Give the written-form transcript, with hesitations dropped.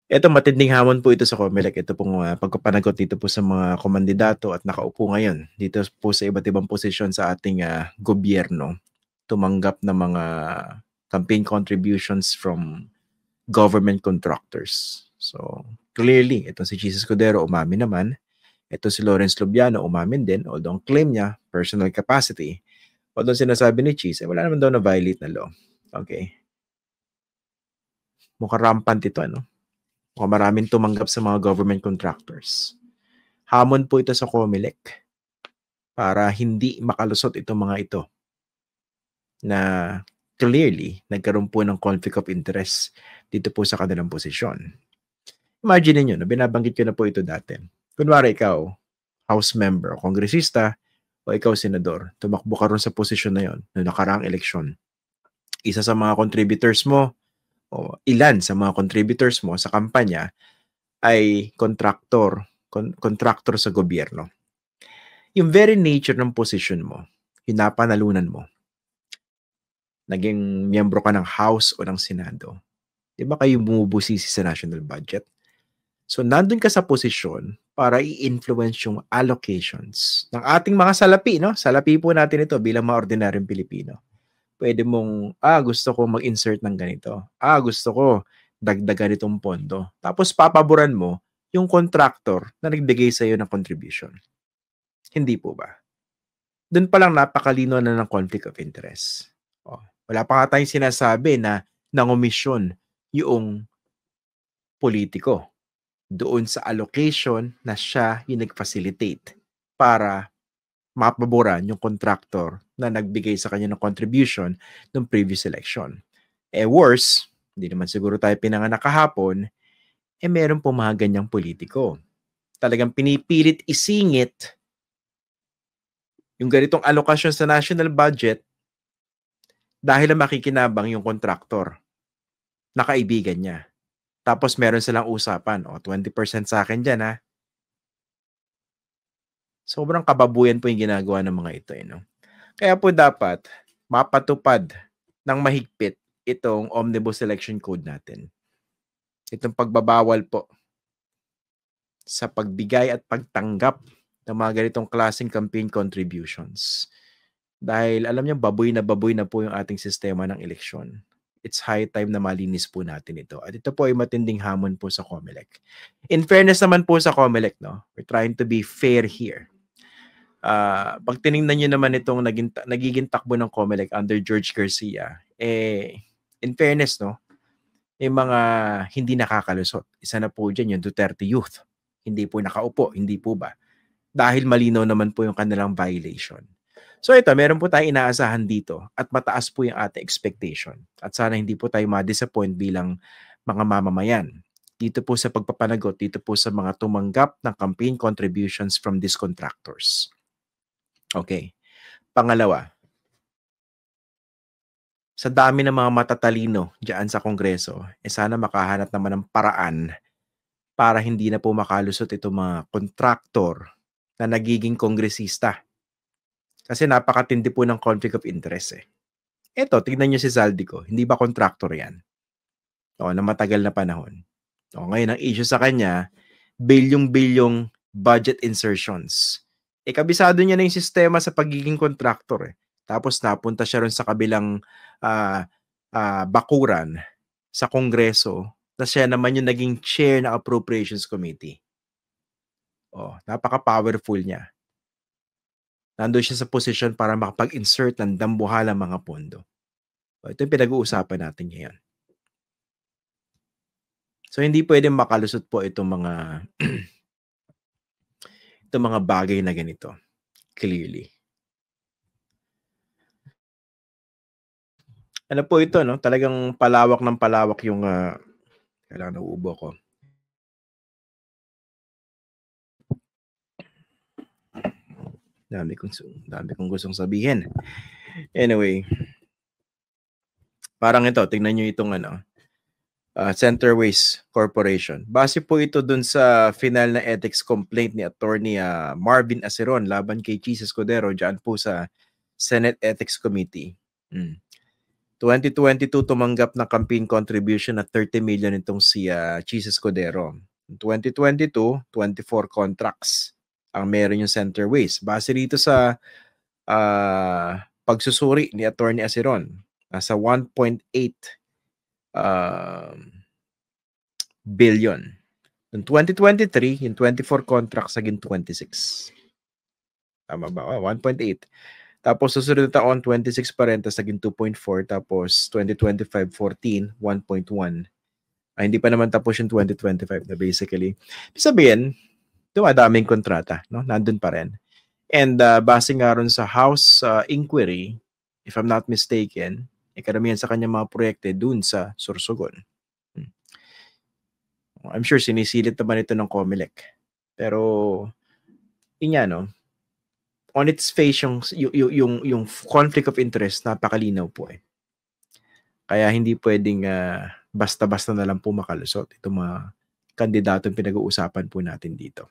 Ito, matinding hamon po ito sa COMELEC. Ito pong pagpapanagot dito po sa mga komandidato at nakaupo ngayon dito po sa iba't ibang posisyon sa ating gobyerno, tumanggap ng mga campaign contributions from government contractors. So, clearly, ito si Jesus Cordero umamin naman. Ito si Lawrence Lubiano umamin din, although ang claim niya, personal capacity. Although sinasabi ni Cheese, wala naman daw na violate na law. Okay. Mukhang rampant ito, ano? O maraming tumanggap sa mga government contractors. Hamon po ito sa COMELEC para hindi makalusot itong mga ito na clearly nagkaroon po ng conflict of interest dito po sa kanilang posisyon. Imagine niyo, no, binabanggit ko na po ito dati. Kunwari ikaw, house member o kongresista, o ikaw senador, tumakbo ka ron sa posisyon na yon noong nakaraang eleksyon. Isa sa mga contributors mo o ilan sa mga contributors mo sa kampanya ay contractor sa gobyerno. Yung very nature ng position mo, yung napanalunan mo, naging miyembro ka ng House o ng Senado, di ba kayo bumubusisi sa national budget? So, nandun ka sa posisyon para i-influence yung allocations ng ating mga salapi, no? Salapi po natin ito bilang mga ordinaryong Pilipino. Pwede mong, gusto ko mag-insert ng ganito. Gusto ko dagdagan itong pondo. Tapos papaboran mo yung contractor na nagbigay sa iyo ng contribution. Hindi po ba? Doon pa lang napakalino na ng conflict of interest. Wala pa nga tayong sinasabi na nangomisyon yung politiko doon sa allocation na siya yung nag-facilitate para mapaboran yung contractor na nagbigay sa kanya ng contribution ng previous election. Worse, hindi naman siguro tayo pinanganak kahapon, meron po mga ganyang politiko. Talagang pinipilit isingit yung ganitong allocation sa national budget dahil na makikinabang yung contractor na kaibigan niya. Tapos meron silang usapan, 20% sa akin dyan, ha? Sobrang kababuyan po yung ginagawa ng mga ito. No? Kaya po dapat mapatupad ng mahigpit itong Omnibus Election Code natin. Itong pagbabawal po sa pagbigay at pagtanggap ng mga ganitong klaseng campaign contributions. Dahil alam niyo, baboy na po yung ating sistema ng eleksyon. It's high time na malinis po natin ito. At ito po ay matinding hamon po sa COMELEC. In fairness naman po sa COMELEC, no? We're trying to be fair here. Pag tinignan nyo naman itong nagiging takbo ng COMELEC under George Garcia, in fairness, no? Mga hindi nakakalusot. Isa na po dyan yung Duterte Youth. Hindi po nakaupo, hindi po ba? Dahil malinaw naman po yung kanilang violation. So ito, meron po tayong inaasahan dito at mataas po yung ating expectation. At sana hindi po tayo ma-disappoint bilang mga mamamayan. Dito po sa pagpapanagot, dito po sa mga tumanggap ng campaign contributions from these contractors. Okay. Pangalawa, sa dami ng mga matatalino diyan sa Kongreso, sana makahanap naman ng paraan para hindi na po makalusot itong mga kontraktor na nagiging kongresista. Kasi napakatindi po ng conflict of interest. Ito, tignan nyo si Zaldico. Hindi ba contractor yan? Na matagal na panahon. Ngayon, ang issue sa kanya, bilyong-bilyong budget insertions. Kabisado niya na yung sistema sa pagiging contractor. Tapos napunta siya ron sa kabilang bakuran sa Kongreso na siya naman yung naging chair ng Appropriations Committee. Napaka-powerful niya. Nandun siya sa posisyon para makapag-insert ng dambuhalang mga pondo. Ito yung pinag-uusapan natin ngayon. So, hindi pwedeng makalusot po itong mga bagay na ganito. Clearly. Ano po ito, no? Talagang palawak ng palawak yung kailangan nauubo ko. Dami kong gustong sabihin. Anyway, parang ito, tingnan nyo itong Centerways Corporation. Base po ito dun sa final na ethics complaint ni Attorney Marvin Aceron laban kay Jesus Cordero dyan po sa Senate Ethics Committee. 2022 tumanggap ng campaign contribution na 30 million itong si Cheese Escudero. 2022, 24 contracts ang meron yung Centerways. Base rito sa pagsusuri ni Attorney Asiron, nasa 1.8 billion. Noong 2023, yung 24 contracts naging 26. Tama ba? 1.8. Tapos susunod na taon, 26 pa rin, tapos naging 2.4. Tapos 2025, 14, 1.1. Hindi pa naman tapos yung 2025 na basically. Sabihin, dumadaming kontrata, no? Nandun pa rin. And base nga ron sa House inquiry, if I'm not mistaken, karamihan sa kanyang mga proyekte dun sa Sorsogon. I'm sure sinisilit naman ito ng COMELEC. Pero, yun nga, no? On its face, yung conflict of interest, napakalinaw po eh. Kaya hindi pwedeng basta-basta na lang po makalusot itong mga kandidatong pinag-uusapan po natin dito.